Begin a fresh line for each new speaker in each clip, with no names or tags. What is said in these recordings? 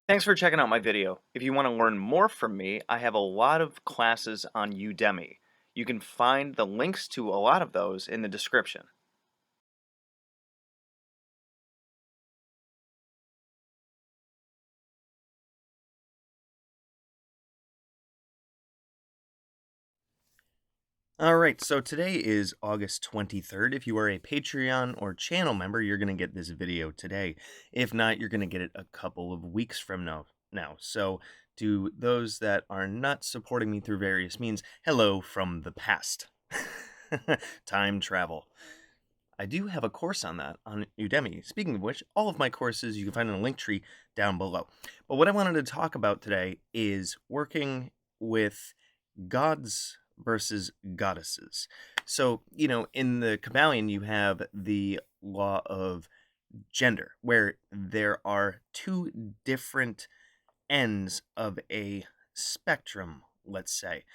Thanks for checking out my video. If you want to learn more from me, I have a lot of classes on Udemy. You can find the links to a lot of those in the description. Alright, so today is August 23rd. If you are a Patreon or channel member, you're going to get this video today. If not, you're going to get it a couple of weeks from now. So, to those that are not supporting me through various means, hello from the past. Time travel. I do have a course on that on Udemy. Speaking of which, all of my courses you can find in a link tree down below. But what I wanted to talk about today is working with gods versus goddesses. So, in the Kabbalion, you have the law of gender, where there are two different ends of a spectrum, let's say.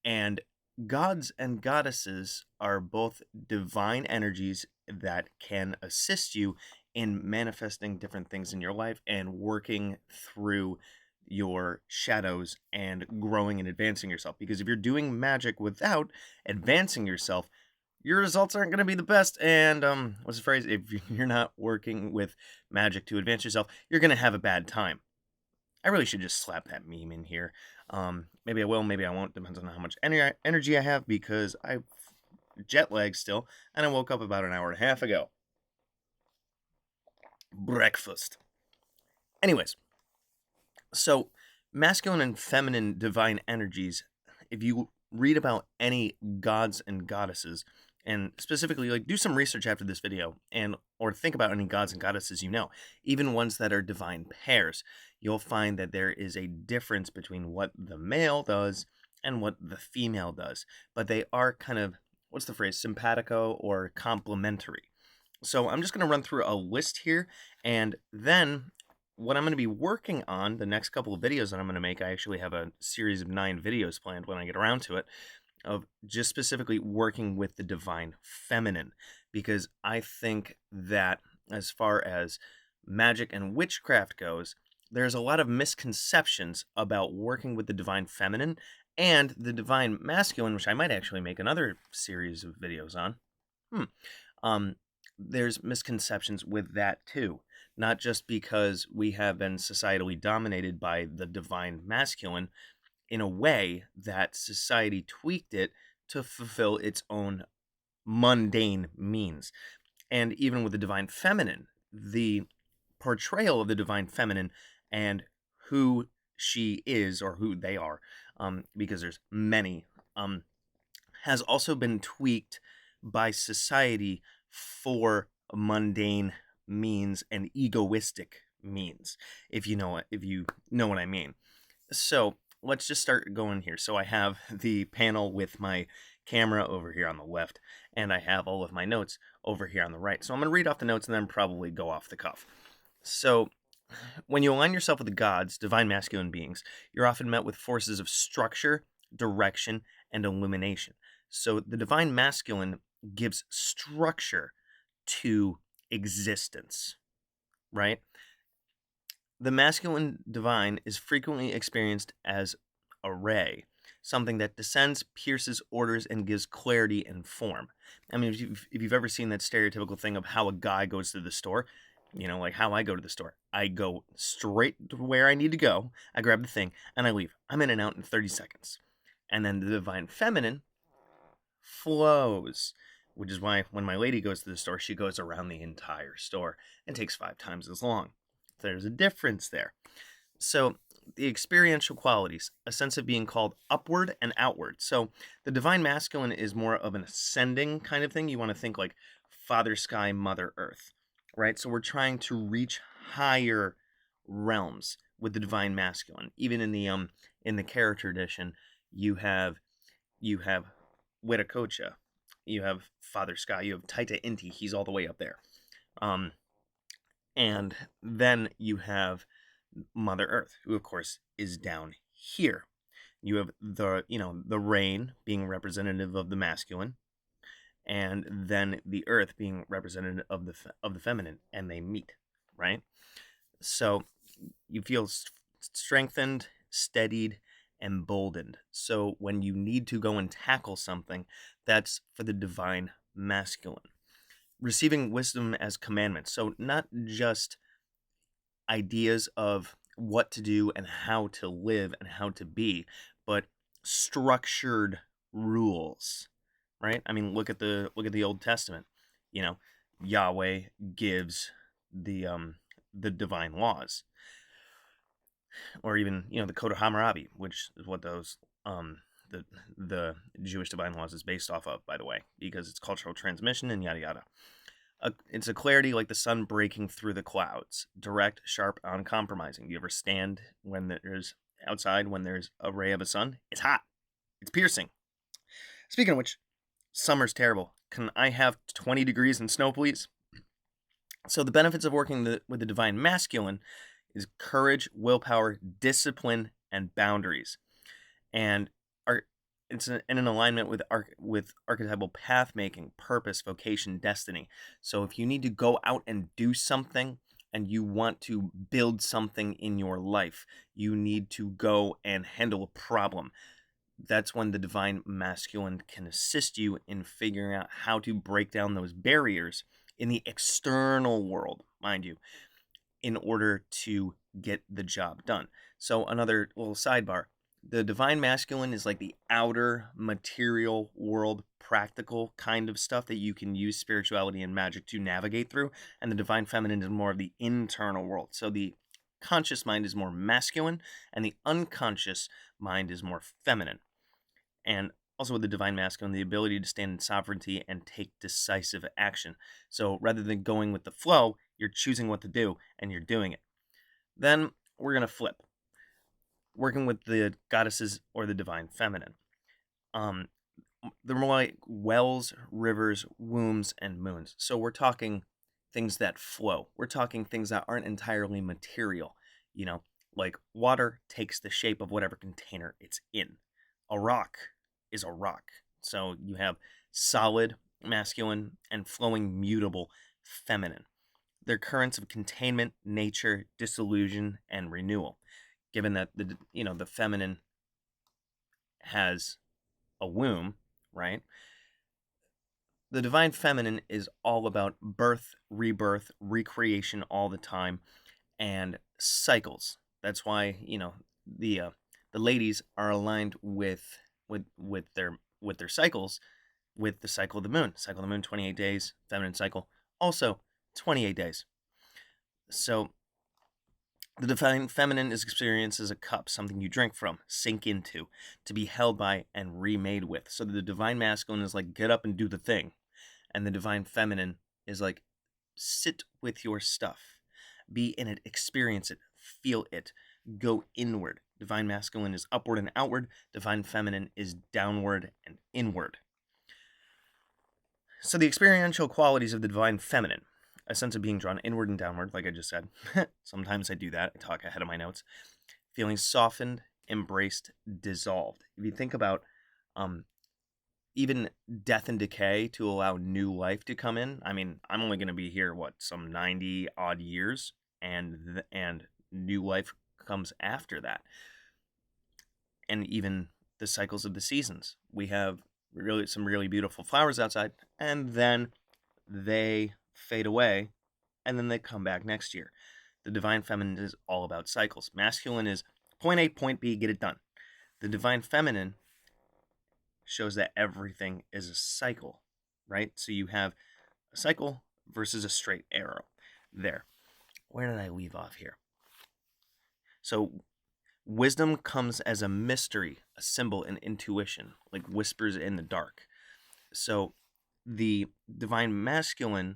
And gods and goddesses are both divine energies that can assist you in manifesting different things in your life and working through your shadows and growing and advancing yourself. Because if you're doing magic without advancing yourself, your results aren't going to be the best. And what's the phrase? If you're not working with magic to advance yourself, you're going to have a bad time. I really should just slap that meme in here. Maybe I will, maybe I won't. Depends on how much energy I have, because I jet lag still, and I woke up about an hour and a half ago. Breakfast. Anyways, so masculine and feminine divine energies, if you read about any gods and goddesses, and specifically do some research after this video, and or think about any gods and goddesses even ones that are divine pairs, you'll find that there is a difference between what the male does and what the female does, but they are kind of, what's the phrase, simpatico or complementary. So I'm just going to run through a list here, and then what I'm going to be working on, the next couple of videos that I'm going to make, I actually have a series of 9 videos planned when I get around to it, of just specifically working with the divine feminine, because I think that as far as magic and witchcraft goes, there's a lot of misconceptions about working with the divine feminine and the divine masculine, which I might actually make another series of videos on. There's misconceptions with that too. Not just because we have been societally dominated by the divine masculine in a way that society tweaked it to fulfill its own mundane means. And even with the divine feminine, the portrayal of the divine feminine and who she is, or who they are, because there's many, has also been tweaked by society for mundane means and egoistic means, if you know what I mean. So let's just start going here. So I have the panel with my camera over here on the left, and I have all of my notes over here on the right. So I'm going to read off the notes and then probably go off the cuff. So when you align yourself with the gods, divine masculine beings, you're often met with forces of structure, direction, and illumination. So the divine masculine gives structure to existence, right? The masculine divine is frequently experienced as a ray, something that descends, pierces, orders, and gives clarity and form. I mean, if you've ever seen that stereotypical thing of how a guy goes to the store, like how I go to the store. I go straight to where I need to go, I grab the thing, and I leave. I'm in and out in 30 seconds. And then the divine feminine flows, which is why when my lady goes to the store, she goes around the entire store and takes 5 times as long. There's a difference there. So the experiential qualities, a sense of being called upward and outward. So the divine masculine is more of an ascending kind of thing. You want to think like Father Sky, Mother Earth, right? So we're trying to reach higher realms with the divine masculine. Even in the character edition, you have Witakocha, you have Father Sky, you have Taita Inti, he's all the way up there. And then you have Mother Earth, who of course is down here. You have the rain being representative of the masculine, and then the earth being representative of the feminine, and they meet, right? So you feel strengthened, steadied, emboldened. So when you need to go and tackle something, that's for the divine masculine. Receiving wisdom as commandments. So not just ideas of what to do and how to live and how to be, but structured rules, right? I mean, look at the Old Testament. You know, Yahweh gives the divine laws, or even the Code of Hammurabi, which is what those the the Jewish divine laws is based off of, by the way, because it's cultural transmission and yada yada. It's a clarity like the sun breaking through the clouds, direct, sharp, uncompromising. You ever stand when there's outside when there's a ray of a sun? It's hot. It's piercing. Speaking of which, summer's terrible. Can I have 20 degrees and snow, please? So the benefits of working with the divine masculine is courage, willpower, discipline, and boundaries. And it's in an alignment with archetypal path making, purpose, vocation, destiny. So if you need to go out and do something and you want to build something in your life, you need to go and handle a problem. That's when the divine masculine can assist you in figuring out how to break down those barriers in the external world, mind you, in order to get the job done. So another little sidebar. The divine masculine is like the outer material world, practical kind of stuff that you can use spirituality and magic to navigate through. And the divine feminine is more of the internal world. So the conscious mind is more masculine and the unconscious mind is more feminine. And also with the divine masculine, the ability to stand in sovereignty and take decisive action. So rather than going with the flow, you're choosing what to do and you're doing it. Then we're going to flip. Working with the goddesses or the divine feminine. They're more like wells, rivers, wombs, and moons. So we're talking things that flow. We're talking things that aren't entirely material. Like water takes the shape of whatever container it's in. A rock is a rock. So you have solid, masculine, and flowing, mutable, feminine. They're currents of containment, nature, disillusion, and renewal. Given that the feminine has a womb, right? The divine feminine is all about birth, rebirth, recreation all the time, and cycles. That's why the ladies are aligned with their cycles, with the cycle of the moon. Cycle of the moon, 28 days. Feminine cycle, also 28 days. So the divine feminine is experienced as a cup, something you drink from, sink into, to be held by, and remade with. So the divine masculine is like, get up and do the thing. And the divine feminine is like, sit with your stuff. Be in it, experience it, feel it, go inward. Divine masculine is upward and outward. Divine feminine is downward and inward. So the experiential qualities of the divine feminine. A sense of being drawn inward and downward, like I just said. Sometimes I do that. I talk ahead of my notes. Feeling softened, embraced, dissolved. If you think about even death and decay to allow new life to come in. I mean, I'm only going to be here, some 90 odd years, and new life comes after that. And even the cycles of the seasons. We have some really beautiful flowers outside, and then they fade away, and then they come back next year. The divine feminine is all about cycles. Masculine is point A, point B, get it done. The divine feminine shows that everything is a cycle, right? So you have a cycle versus a straight arrow there. Where did I leave off here? So wisdom comes as a mystery, a symbol, and intuition, like whispers in the dark. So the divine masculine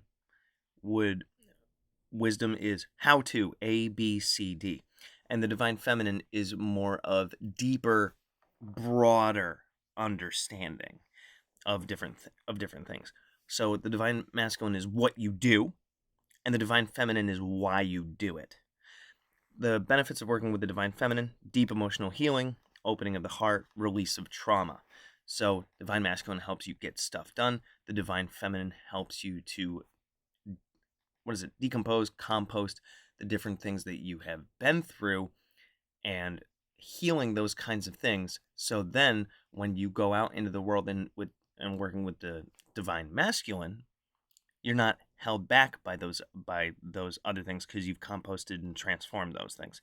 wisdom is how to, A, B, C, D. And the divine feminine is more of deeper, broader understanding of different things. So the divine masculine is what you do, and the divine feminine is why you do it. The benefits of working with the divine feminine: deep emotional healing, opening of the heart, release of trauma. So divine masculine helps you get stuff done. The divine feminine helps you to decompose, compost the different things that you have been through and healing those kinds of things. So then when you go out into the world and working with the divine masculine, you're not held back by those other things because you've composted and transformed those things.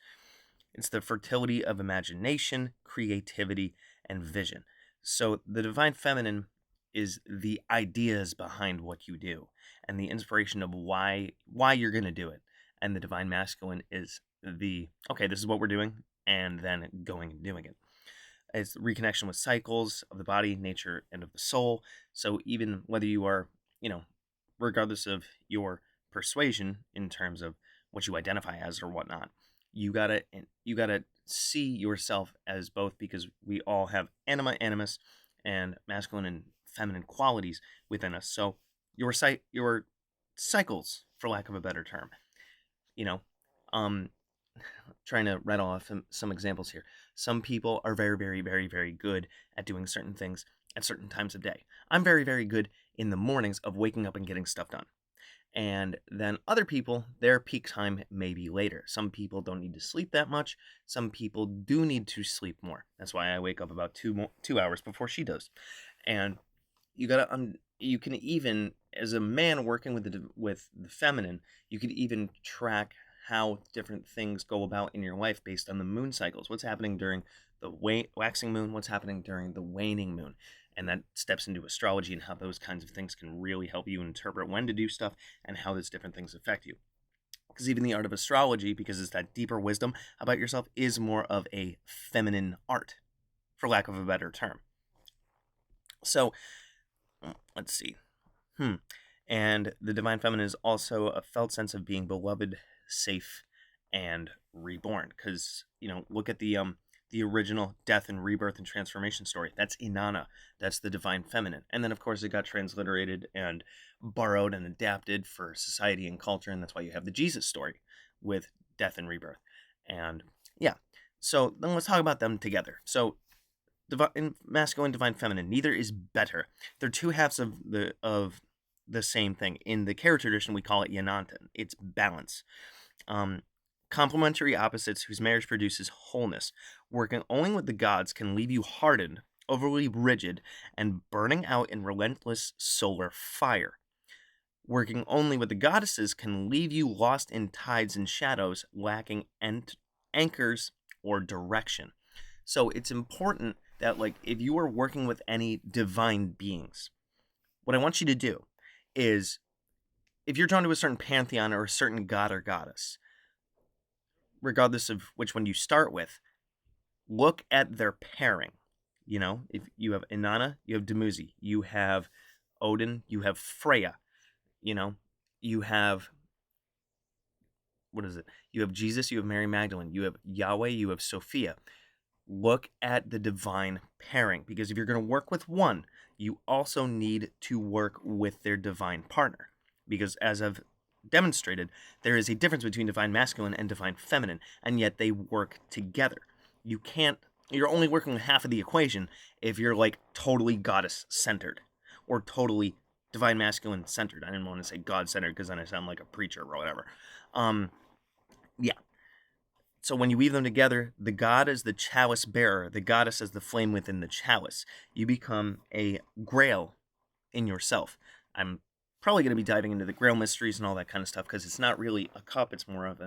It's the fertility of imagination, creativity, and vision. So the divine feminine is the ideas behind what you do and the inspiration of why you're going to do it. And the divine masculine is the okay, this is what we're doing, and then going and doing it. It's reconnection with cycles of the body, nature, and of the soul. So even whether you are, you know, regardless of your persuasion in terms of what you identify as or whatnot, you gotta you gotta see yourself as both, because we all have anima, animus, and masculine and feminine qualities within us. So your cycles, for lack of a better term, you know, um, trying to rattle off some examples here. Some people are very, very, very, very good at doing certain things at certain times of day. I'm very, very good in the mornings of waking up and getting stuff done. And then other people, their peak time may be later. Some people don't need to sleep that much. Some people do need to sleep more. That's why I wake up about 2 hours before she does. And you can even, as a man working with the feminine, you can even track how different things go about in your life based on the moon cycles. What's happening during the waxing moon? What's happening during the waning moon? And that steps into astrology and how those kinds of things can really help you interpret when to do stuff and how those different things affect you. Because even the art of astrology, because it's that deeper wisdom about yourself, is more of a feminine art, for lack of a better term. So, let's see. And the divine feminine is also a felt sense of being beloved, safe, and reborn. Because, look at the original death and rebirth and transformation story. That's Inanna. That's the divine feminine. And then, of course, it got transliterated and borrowed and adapted for society and culture. And that's why you have the Jesus story with death and rebirth. And yeah, so then let's talk about them together. So divine masculine, divine feminine, neither is better. They're two halves of the same thing. In the character tradition, we call it Yanantan. It's balance. Complementary opposites whose marriage produces wholeness. Working only with the gods can leave you hardened, overly rigid, and burning out in relentless solar fire. Working only with the goddesses can leave you lost in tides and shadows, lacking anchors or direction. So it's important that, if you are working with any divine beings, what I want you to do is, if you're drawn to a certain pantheon or a certain god or goddess, regardless of which one you start with, look at their pairing. If you have Inanna, you have Dumuzi. You have Odin, you have Freya. You have, what is it? You have Jesus, you have Mary Magdalene. You have Yahweh, you have Sophia. Look at the divine pairing, because if you're going to work with one, you also need to work with their divine partner. Because as I've demonstrated, there is a difference between divine masculine and divine feminine, and yet they work together. You're only working with half of the equation if you're totally goddess centered or totally divine masculine centered. I didn't want to say God centered because then I sound like a preacher or whatever. Yeah. So when you weave them together, the god is the chalice bearer, the goddess is the flame within the chalice. You become a grail in yourself. I'm probably going to be diving into the grail mysteries and all that kind of stuff, because it's not really a cup, it's more of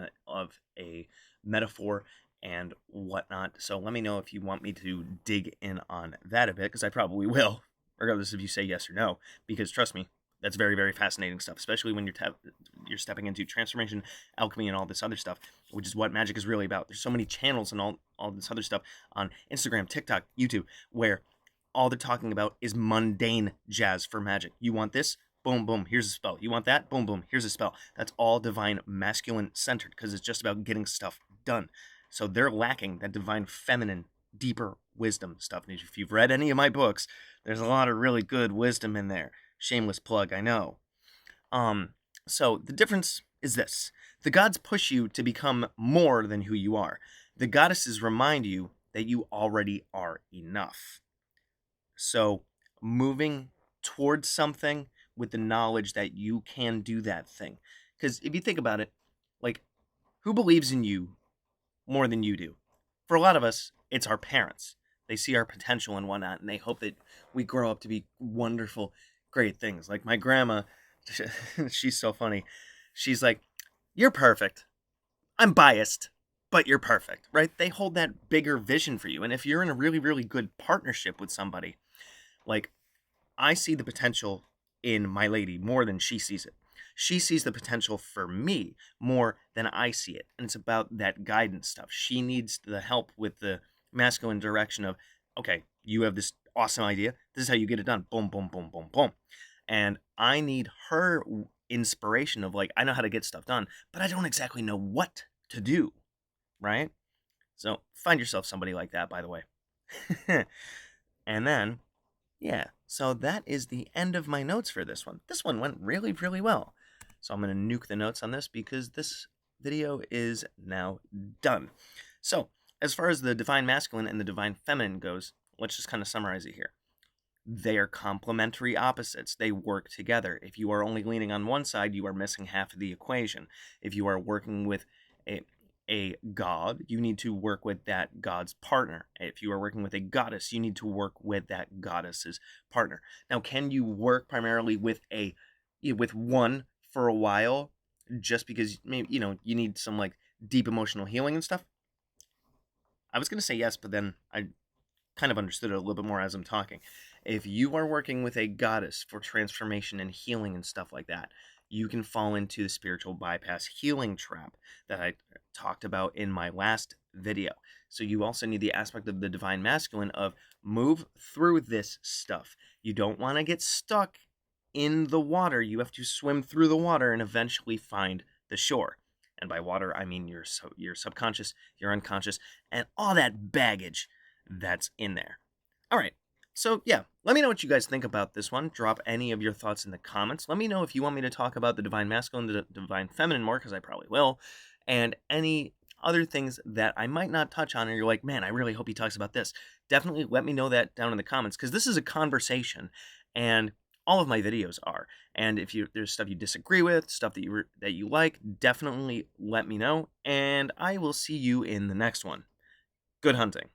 a metaphor and whatnot. So let me know if you want me to dig in on that a bit, because I probably will, regardless if you say yes or no, because trust me, that's very, very fascinating stuff, especially when you're stepping into transformation, alchemy, and all this other stuff, which is what magic is really about. There's so many channels and all this other stuff on Instagram, TikTok, YouTube, where all they're talking about is mundane jazz for magic. You want this? Boom, boom, here's a spell. You want that? Boom, boom, here's a spell. That's all divine masculine centered, because it's just about getting stuff done. So they're lacking that divine feminine, deeper wisdom stuff. And if you've read any of my books, there's a lot of really good wisdom in there. Shameless plug, I know. So the difference is this. The gods push you to become more than who you are. The goddesses remind you that you already are enough. So moving towards something with the knowledge that you can do that thing. Because if you think about it, who believes in you more than you do? For a lot of us, it's our parents. They see our potential and whatnot, and they hope that we grow up to be wonderful, great things. Like my grandma, she's so funny. She's like, "You're perfect. I'm biased, but you're perfect," right? They hold that bigger vision for you. And if you're in a really, really good partnership with somebody, like I see the potential in my lady more than she sees it. She sees the potential for me more than I see it. And it's about that guidance stuff. She needs the help with the masculine direction of, okay, you have this awesome idea. This is how you get it done. Boom, boom, boom, boom, boom. And I need her inspiration of like, I know how to get stuff done, but I don't exactly know what to do, right? So find yourself somebody like that, by the way. And then yeah, so that is the end of my notes for this one. This one went really, really well. So I'm going to nuke the notes on this because this video is now done. So, as far as the divine masculine and the divine feminine goes, let's just kind of summarize it here. They are complementary opposites. They work together. If you are only leaning on one side, you are missing half of the equation. If you are working with a god, you need to work with that god's partner. If you are working with a goddess, you need to work with that goddess's partner. Now, can you work primarily with one for a while just because maybe you need some like deep emotional healing and stuff? I was going to say yes, but then I kind of understood it a little bit more as I'm talking. If you are working with a goddess for transformation and healing and stuff like that, you can fall into the spiritual bypass healing trap that I talked about in my last video. So you also need the aspect of the divine masculine of move through this stuff. You don't want to get stuck in the water. You have to swim through the water and eventually find the shore. And by water, I mean your subconscious, your unconscious, and all that baggage that's in there. All right. So, yeah, let me know what you guys think about this one. Drop any of your thoughts in the comments. Let me know if you want me to talk about the divine masculine, the divine feminine more, because I probably will, and any other things that I might not touch on, or you're like, man, I really hope he talks about this. Definitely let me know that down in the comments, because this is a conversation, and all of my videos are. And if there's stuff you disagree with, stuff that you like, definitely let me know, and I will see you in the next one. Good hunting.